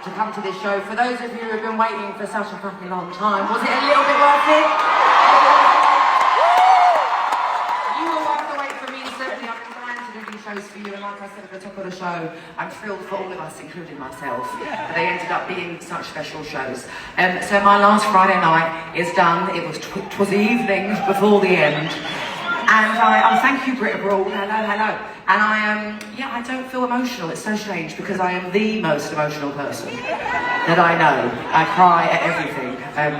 to come to this show. For those of you who have been waiting for such a fucking long time, was it a little bit worth it? You will have to wait for me, certainly. I've been dying to do these shows for you, and like I said at the top of the show, I'm thrilled for all of us, including myself, that they ended up being such special shows. So my last Friday night is done. It was twas the evening before the end. And thank you, Britta Brawl. Hello. And I don't feel emotional. It's so strange because I am the most emotional person that I know. I cry at everything.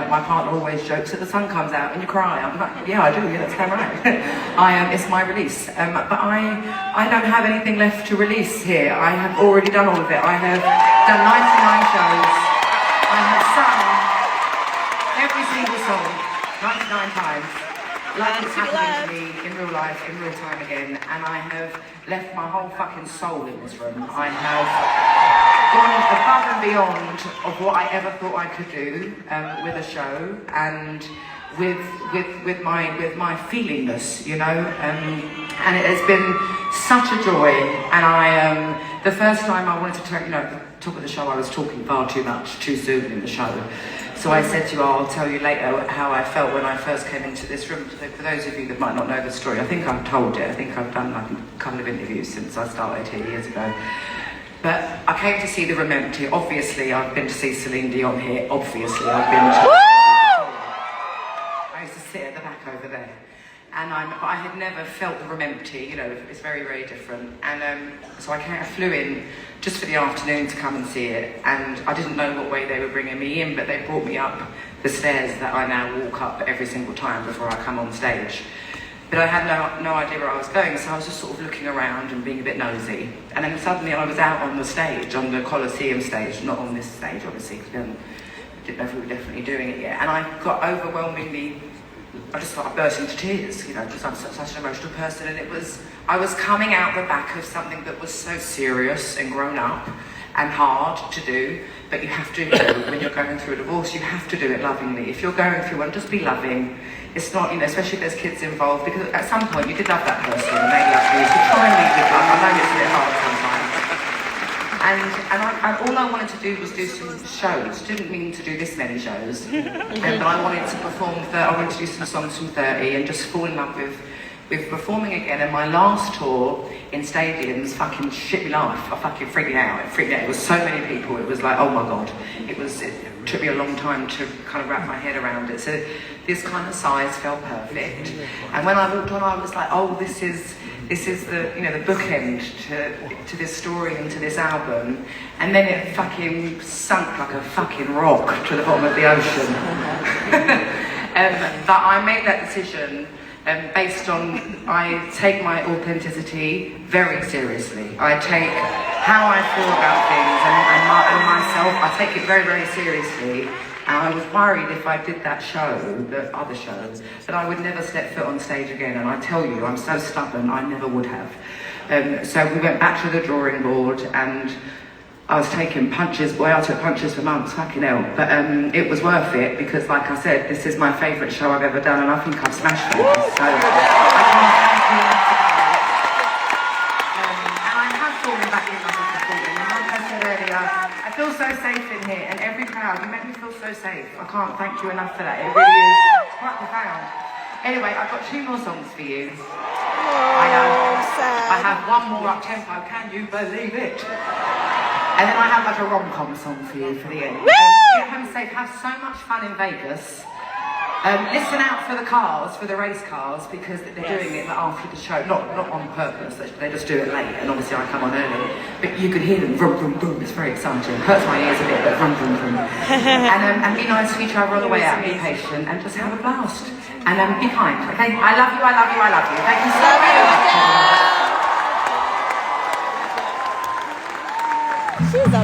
My partner always jokes that the sun comes out and you cry. I'm like, yeah, I do. Yeah, that's damn right. It's my release. But I don't have anything left to release here. I have already done all of it. I have done 99 shows. I have sung every single song 99 times. Like it's happening to me in real life, in real time again, and I have left my whole fucking soul in this room. I have gone above and beyond of what I ever thought I could do with a show, and with my feelingness, you know. And it has been such a joy. And the first time I wanted to tell, at the top of the show, I was talking far too much, too soon in the show. So I said to you, I'll tell you later how I felt when I first came into this room. For those of you that might not know the story, I think I've told it. I think I've done like a couple of interviews since I started here years ago. But I came to see the room empty. Obviously, I've been to see Celine Dion here. Obviously, I've been to... I used to sit at the back over there. And I had never felt the room empty, you know, it's very, very different. And so I flew in just for the afternoon to come and see it. And I didn't know what way they were bringing me in, but they brought me up the stairs that I now walk up every single time before I come on stage. But I had no idea where I was going, so I was just sort of looking around and being a bit nosy. And then suddenly I was out on the stage, on the Coliseum stage, not on this stage, obviously, because we didn't know if we were definitely doing it yet. And I got overwhelmingly... I just started bursting into tears, you know, because I'm such an emotional person, and I was coming out the back of something that was so serious and grown up and hard to do, but you have to, when you're going through a divorce, you have to do it lovingly. If you're going through one, just be loving. It's not, especially if there's kids involved, because at some point you did love that person and they loved you, so try and leave with love. I know it's a bit hard sometimes. And all I wanted to do was do some shows. Didn't mean to do this many shows, but I wanted to perform. I wanted to do some songs from 30 and just fall in love with performing again. And my last tour in stadiums fucking shit me life. I fucking freaked out. It was so many people. It was like, oh my god. It took me a long time to kind of wrap my head around it. So this kind of size felt perfect. And when I walked on, I was like, oh, this is the, the bookend to this story and to this album. And then it fucking sunk like a fucking rock to the bottom of the ocean. But I made that decision based on, I take my authenticity very seriously. I take how I feel about things and myself, I take it very, very seriously. And I was worried if I did that show, the other shows, that I would never step foot on stage again. And I tell you, I'm so stubborn, I never would have. So we went back to the drawing board, and I was taking punches. Boy, I took punches for months, fucking hell. But it was worth it, because like I said, this is my favourite show I've ever done, and I think I've smashed it. So I can't thank you enough for that. And I have fallen back in love with performing. And like I said earlier, I feel so safe in here, and every crowd, you make me feel so safe. I can't thank you enough for that. It really is quite profound. Anyway, I've got 2 more songs for you. I know. I have one more up tempo. Can you believe it? And then I have like a rom-com song for you for the end. Get home safe. Have so much fun in Vegas. Listen out for the cars, for the race cars, because they're doing it after the show. Not on purpose. They just do it late, and obviously I come on early. But you could hear them vroom, vroom, vroom. It's very exciting. Hurts my ears a bit, but vroom, vroom, vroom. And be nice to each other on the way out. Be patient and just have a blast. And be kind. Okay. I love you. I love you. I love you. Thank you so much. She's a